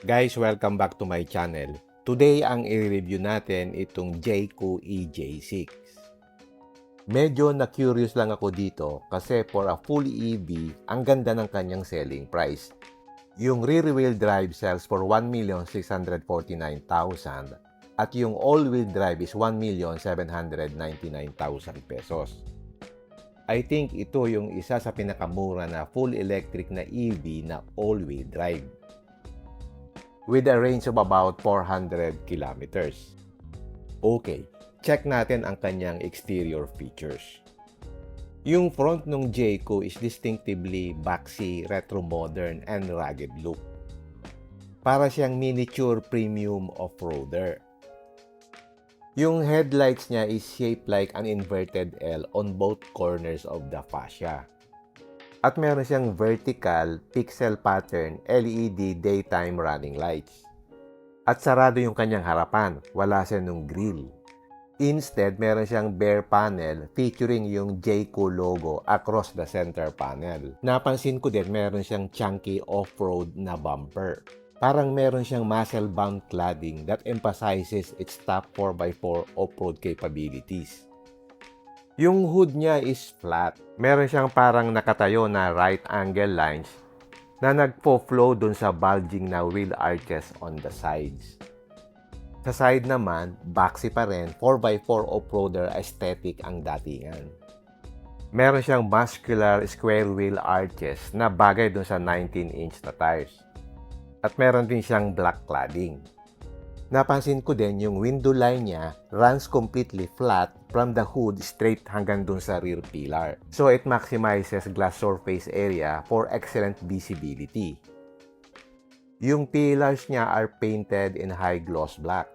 Guys, welcome back to my channel. Today, ang i-review natin itong Jayco EJ6. Medyo na-curious lang ako dito kasi for a full EV, ang ganda ng kanyang selling price. Yung rear-wheel drive sells for 1,649,000 at yung all-wheel drive is 1,799,000 pesos. I think ito yung isa sa pinakamura na full electric na EV na all-wheel drive, with a range of about 400 kilometers. Okay, check natin ang kanyang exterior features. Yung front ng Jayco is distinctively boxy, retro-modern, and rugged look. Para siyang miniature premium off-roader. Yung headlights niya is shaped like an inverted L on both corners of the fascia. At meron siyang vertical pixel pattern LED daytime running lights. At sarado yung kanyang harapan, wala siyang grill. Instead, meron siyang bare panel featuring yung Jayco logo across the center panel. Napansin ko din meron siyang chunky off-road na bumper. Parang meron siyang muscle-bound cladding that emphasizes its top 4x4 off-road capabilities. Yung hood niya is flat. Meron siyang parang nakatayo na right angle lines na nagpo-flow dun sa bulging na wheel arches on the sides. Sa side naman, boxy pa rin, 4x4 off-roader aesthetic ang datingan. Meron siyang muscular square wheel arches na bagay dun sa 19-inch na tires. At meron din siyang black cladding. Napansin ko din yung window line niya runs completely flat from the hood straight hanggang dun sa rear pillar. So it maximizes glass surface area for excellent visibility. Yung pillars niya are painted in high gloss black.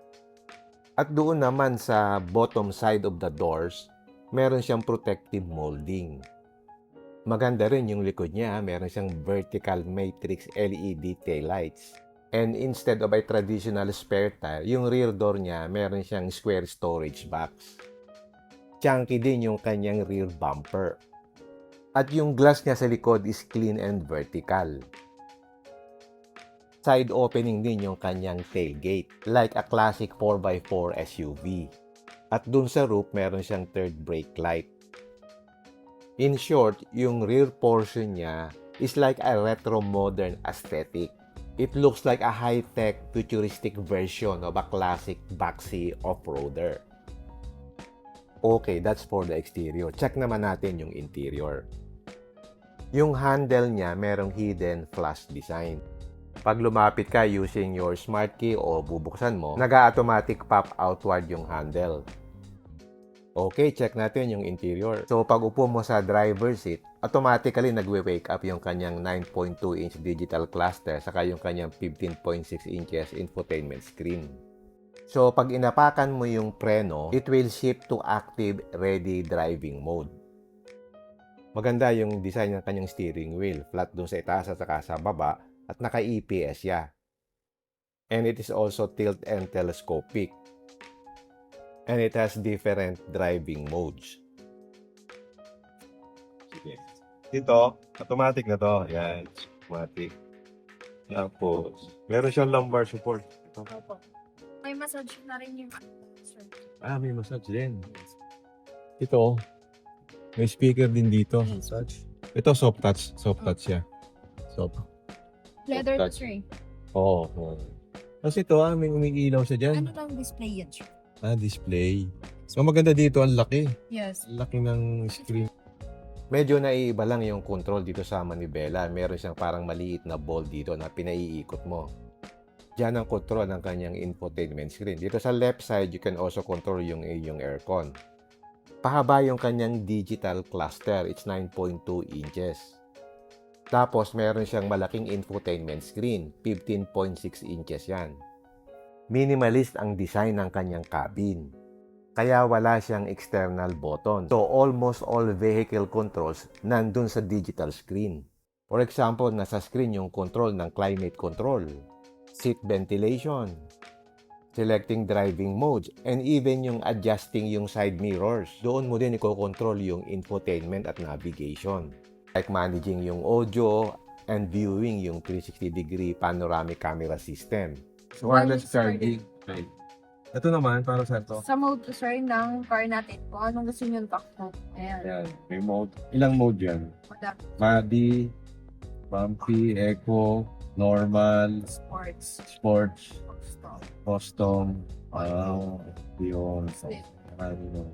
At doon naman sa bottom side of the doors, meron siyang protective molding. Maganda rin yung likod niya, meron siyang vertical matrix LED taillights. And instead of a traditional spare tire, yung rear door niya, meron siyang square storage box. Chunky din yung kanyang rear bumper. At yung glass niya sa likod is clean and vertical. Side opening din yung kanyang tailgate, like a classic 4x4 SUV. At dun sa roof, meron siyang third brake light. In short, yung rear portion niya is like a retro-modern aesthetic. It looks like a high-tech, futuristic version of a classic boxy off-roader. Okay, that's for the exterior. Check naman natin yung interior. Yung handle niya merong hidden flash design. Pag lumapit ka using your smart key o bubuksan mo, nag-automatic pop outward yung handle. Okay, check natin yung interior. So, pag upo mo sa driver's seat, automatically nagwe-wake up yung kanyang 9.2-inch digital cluster saka yung kanyang 15.6 inches infotainment screen. So, pag inapakan mo yung preno, it will shift to active ready driving mode. Maganda yung design ng kanyang steering wheel. Flat dun sa itaas at saka sa baba at naka-EPS siya. And it is also tilt and telescopic. And it has different driving modes. Sige. Ito, automatic na to. Yan, automatic. Yan po. Meron siyang lumbar support. Ito. Opo. May massage na rin yung sir. May massage din. Ito, may speaker din dito. Massage. Ito, soft touch. Soft touch siya. Soft. Leather to touch. sir. Oo. Tapos ito, may umiilaw siya dyan. Ano lang display yan sir? Display. So, maganda dito, ang laki. Yes. Ang laki ng screen. Medyo naiiba lang yung control dito sa manibela. Meron siyang parang maliit na ball dito na pinaiikot mo. Diyan ang control ng kanyang infotainment screen. Dito sa left side, you can also control yung aircon. Pahaba yung kanyang digital cluster. It's 9.2 inches. Tapos, meron siyang malaking infotainment screen. 15.6 inches yan. Minimalist ang design ng kanyang cabin. Kaya wala siyang external button. So, almost all vehicle controls nandun sa digital screen. For example, nasa screen yung control ng climate control, seat ventilation, selecting driving modes, and even yung adjusting yung side mirrors. Doon mo din i-control yung infotainment at navigation. Like managing yung audio, and viewing yung 360-degree panoramic camera system. So, wireless charging. Okay. Ito naman, para sa ito. Sa mode, sir, ng car natin, kung anong gusto nyo takbo. Ayan. Ayan, may mode. Ilang mode yan? Madami. Muddy, bumpy, eco, normal, Sports. sports, Stop. custom. Yun. Marami nun.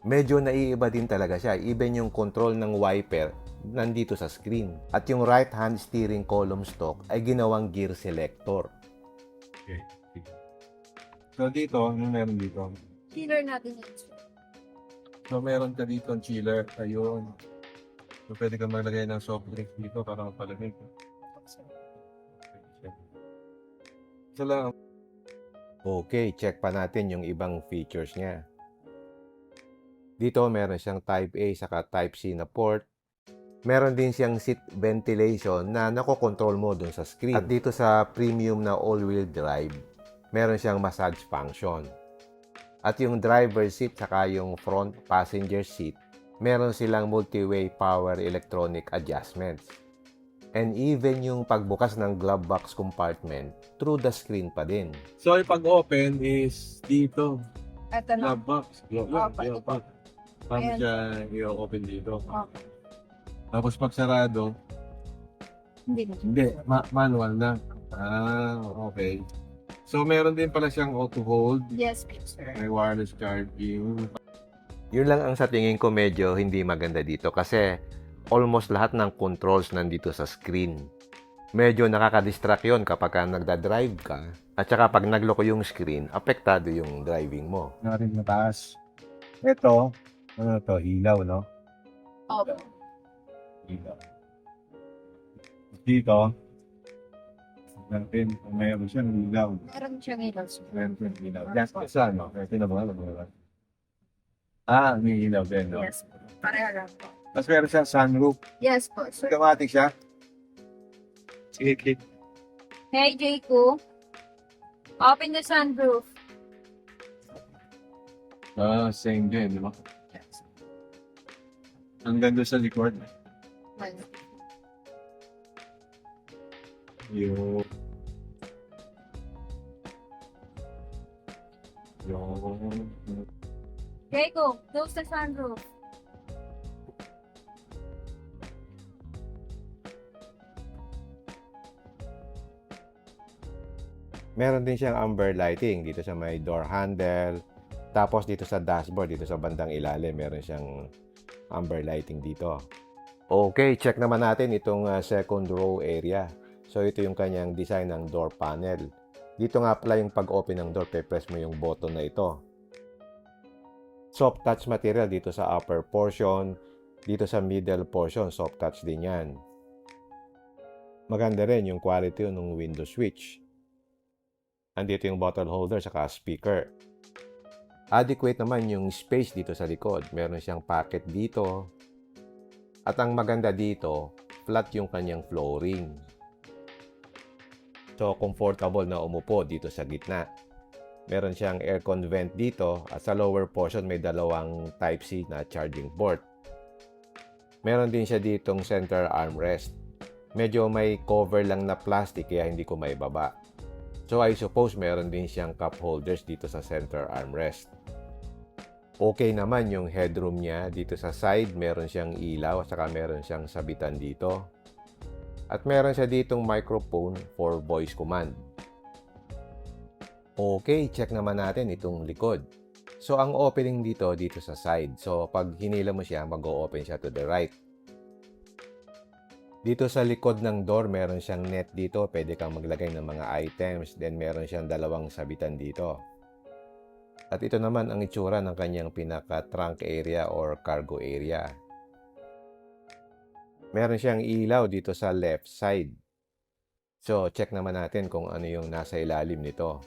Medyo naiiba din talaga siya. Even yung control ng wiper, nandito sa screen. At yung right-hand steering column stalk ay ginawang gear selector. Okay. So, dito, ano meron dito? Killer natin yan, sir. So, meron ka dito ang chiller. Ayun. So, pwede kang maglagay ng soft drink dito para mapalamig. Isa lang. Okay, check pa natin yung ibang features niya. Dito meron siyang Type A saka Type C na port. Meron din siyang seat ventilation na nakokontrol mo dun sa screen. At dito sa premium na all-wheel drive, meron siyang massage function. At yung driver seat saka yung front passenger seat, meron silang multi-way power electronic adjustments. And even yung pagbukas ng glove box compartment, through the screen pa din. So, yung pag-open is dito. Ito na. Glove box. pwede po. Paano Ayan. siya i-open dito? Okay. Tapos pag sarado, Hindi na. hindi, manual na. Okay. So, meron din pala siyang auto hold. Yes, sir. May wireless charging. Yun lang ang sa tingin ko medyo hindi maganda dito kasi almost lahat ng controls nandito sa screen. Medyo nakaka-distract yun kapag ka nagda-drive ka. At saka pag nagloko yung screen, apektado yung driving mo. Narin na taas. Ito, ano to? Ilaw, no? Opo. Ilaw. Dito, natin kung mayroon siyang ilaw. Meron siyang ilaw, sir. Meron siyang ilaw. Yes, isa, no? Kaya tinabangan mo. May ilaw din, no? Yes. Pareha lang po. Tapos meron siyang sunroof. Yes po, sir. Automatic siya. Sige, click. Hey, Jayco. Open the sunroof. Same din, di ba? Yes. Ang ganda sa likod. Yung... Jayco, close the sunroof. Meron din siyang amber lighting dito sa may door handle. Tapos dito sa dashboard, dito sa bandang ilalim, meron siyang amber lighting dito. Okay, check naman natin itong second row area. So ito yung kanyang design ng door panel. Dito nga pala yung pag-open ng door, pe-press mo yung button na ito. Soft touch material dito sa upper portion. Dito sa middle portion, soft touch din yan. Maganda rin yung quality ng window switch. Andito yung bottle holder saka speaker. Adequate naman yung space dito sa likod. Meron siyang pocket dito. At ang maganda dito, flat yung kanyang flooring. So, comfortable na umupo dito sa gitna. Meron siyang aircon vent dito at sa lower portion may dalawang Type-C na charging port. Meron din siya ditong center armrest. Medyo may cover lang na plastic kaya hindi ko maibaba. So I suppose meron din siyang cup holders dito sa center armrest. Okay naman yung headroom niya. Dito sa side, meron siyang ilaw at saka meron siyang sabitan dito. At meron siya ditong microphone for voice command. Okay, check naman natin itong likod. So ang opening dito sa side. So pag hinila mo siya, mag-o-open siya to the right. Dito sa likod ng door, meron siyang net dito. Pwede kang maglagay ng mga items. Then, meron siyang dalawang sabitan dito. At ito naman ang itsura ng kanyang pinaka-trunk area or cargo area. Meron siyang ilaw dito sa left side. So, check naman natin kung ano yung nasa ilalim nito.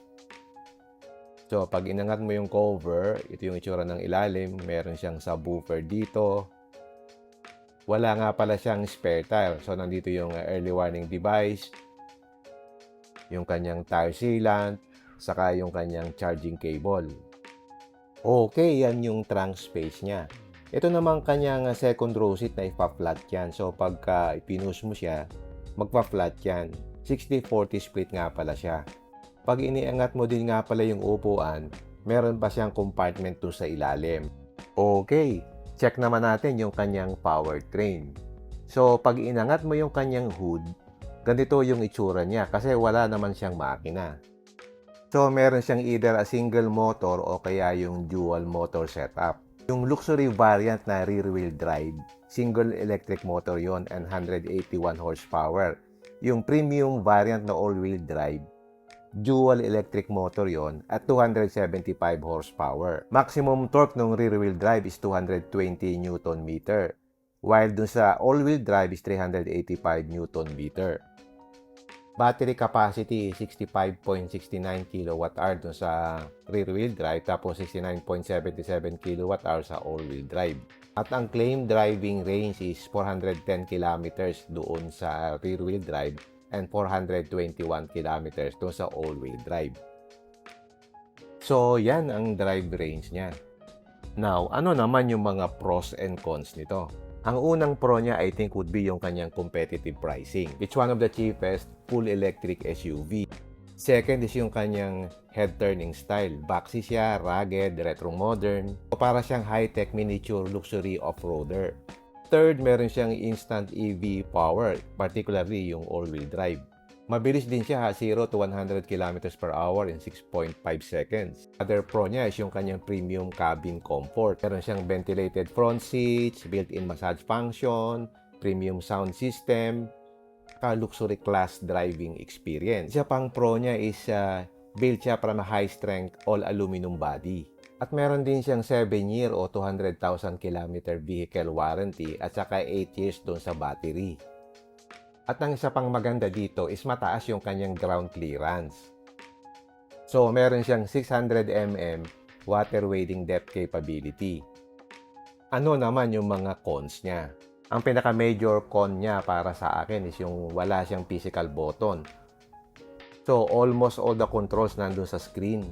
So, pag inangat mo yung cover, ito yung itsura ng ilalim. Meron siyang subwoofer dito. Wala nga pala siyang spare tire. So, nandito yung early warning device, yung kanyang tire sealant, saka yung kanyang charging cable. Okay, yan yung trunk space niya. Ito naman kanyang second row seat na ipa-flat yan. So, pagka ipinush mo siya, magpa-flat yan. 60-40 split nga pala siya. Pag iniangat mo din nga pala yung upuan, meron pa siyang compartment doon sa ilalim. Okay, check naman natin yung kanyang powertrain. So, pag inangat mo yung kanyang hood, ganito yung itsura niya kasi wala naman siyang makina. So, meron siyang either a single motor o kaya yung dual motor setup. Yung luxury variant na rear-wheel drive, single electric motor yon and 181 horsepower. Yung premium variant na all-wheel drive, dual electric motor yon at 275 horsepower. Maximum torque ng rear-wheel drive is 220 Nm, while dun sa all-wheel drive is 385 Nm. Battery capacity is 65.69 kWh dun sa rear-wheel drive, tapos 69.77 kWh sa all-wheel drive. At ang claim driving range is 410 km doon sa rear-wheel drive and 421 km doon sa all-wheel drive. So, yan ang drive range niya. Now, ano naman yung mga pros and cons nito? Ang unang pro niya, I think, would be yung kanyang competitive pricing. It's one of the cheapest full electric SUV. Second is yung kanyang head turning style. Boxy siya, rugged, retro-modern. Para siyang high-tech miniature luxury off-roader. Third, meron siyang instant EV power, particularly yung all-wheel drive. Mabilis din siya, 0 to 100 km per hour in 6.5 seconds. Other pro niya is yung kanyang premium cabin comfort. Meron siyang ventilated front seats, built-in massage function, premium sound system, luxury class driving experience. Isa pang pro niya is built siya from a high-strength all-aluminum body. At meron din siyang 7-year o 200,000 km vehicle warranty at saka 8 years doon sa battery. At ang isa pang maganda dito is mataas yung kanyang ground clearance. So, meron siyang 600 mm water wading depth capability. Ano naman yung mga cons niya? Ang pinaka-major con niya para sa akin is yung wala siyang physical button. So, almost all the controls nandun sa screen.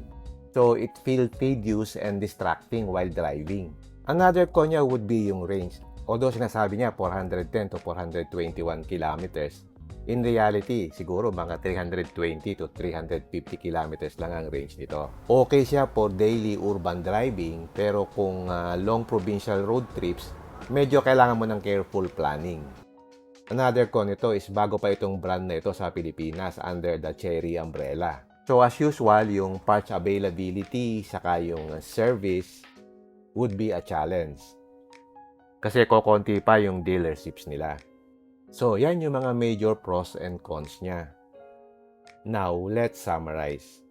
So, it feels tedious and distracting while driving. Another con niya would be yung range. Although sinasabi niya 410 to 421 kilometers, in reality, siguro mga 320 to 350 kilometers lang ang range nito. Okay siya for daily urban driving, pero kung long provincial road trips, medyo kailangan mo ng careful planning. Another con nito is bago pa itong brand na ito sa Pilipinas under the Chery umbrella. So as usual, yung parts availability saka yung service would be a challenge. Kasi kokonti pa yung dealerships nila. So, yan yung mga major pros and cons niya. Now, let's summarize.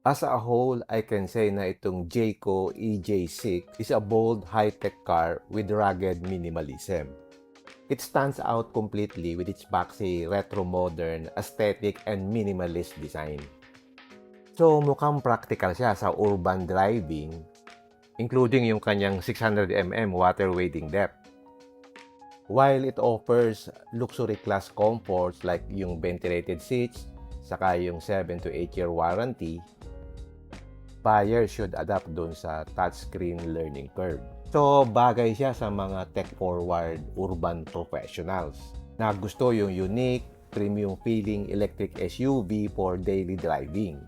As a whole, I can say na itong Jayco EJ6 is a bold, high-tech car with rugged minimalism. It stands out completely with its boxy, retro-modern, aesthetic, and minimalist design. So, mukhang practical siya sa urban driving, including yung kanyang 600 mm water wading depth. While it offers luxury class comforts like yung ventilated seats, saka yung 7 to 8 year warranty, buyers should adapt dun sa touchscreen learning curve. So, bagay siya sa mga tech-forward urban professionals na gusto yung unique, premium feeling electric SUV for daily driving.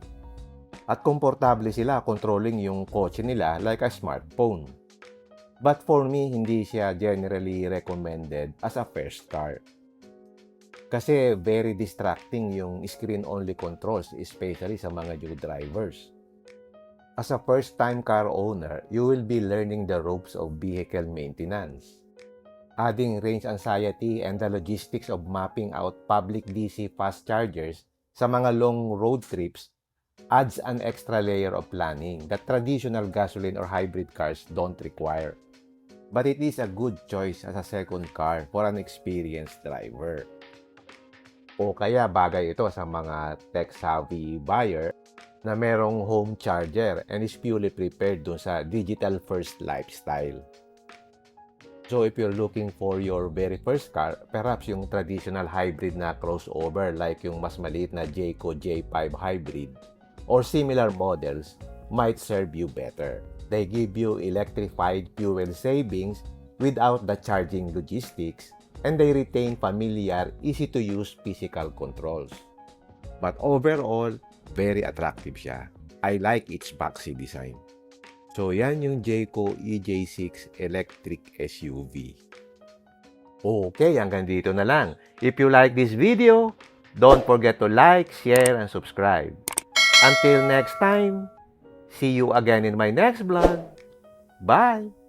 At komportable sila controlling yung kotse nila like a smartphone. But for me, hindi siya generally recommended as a first car. Kasi very distracting yung screen-only controls, especially sa mga new drivers. As a first-time car owner, you will be learning the ropes of vehicle maintenance. Adding range anxiety and the logistics of mapping out public DC fast chargers sa mga long road trips adds an extra layer of planning that traditional gasoline or hybrid cars don't require. But it is a good choice as a second car for an experienced driver. O kaya bagay ito sa mga tech-savvy buyer na merong home charger and is purely prepared dun sa digital-first lifestyle. So if you're looking for your very first car, perhaps yung traditional hybrid na crossover like yung mas maliit na Jayco J5 hybrid or similar models might serve you better. They give you electrified fuel savings without the charging logistics and they retain familiar, easy-to-use physical controls. But overall, very attractive siya. I like its boxy design. So, yan yung Jayco EJ6 electric SUV. Okay, hanggang dito na lang. If you like this video, don't forget to like, share, and subscribe. Until next time, see you again in my next vlog. Bye!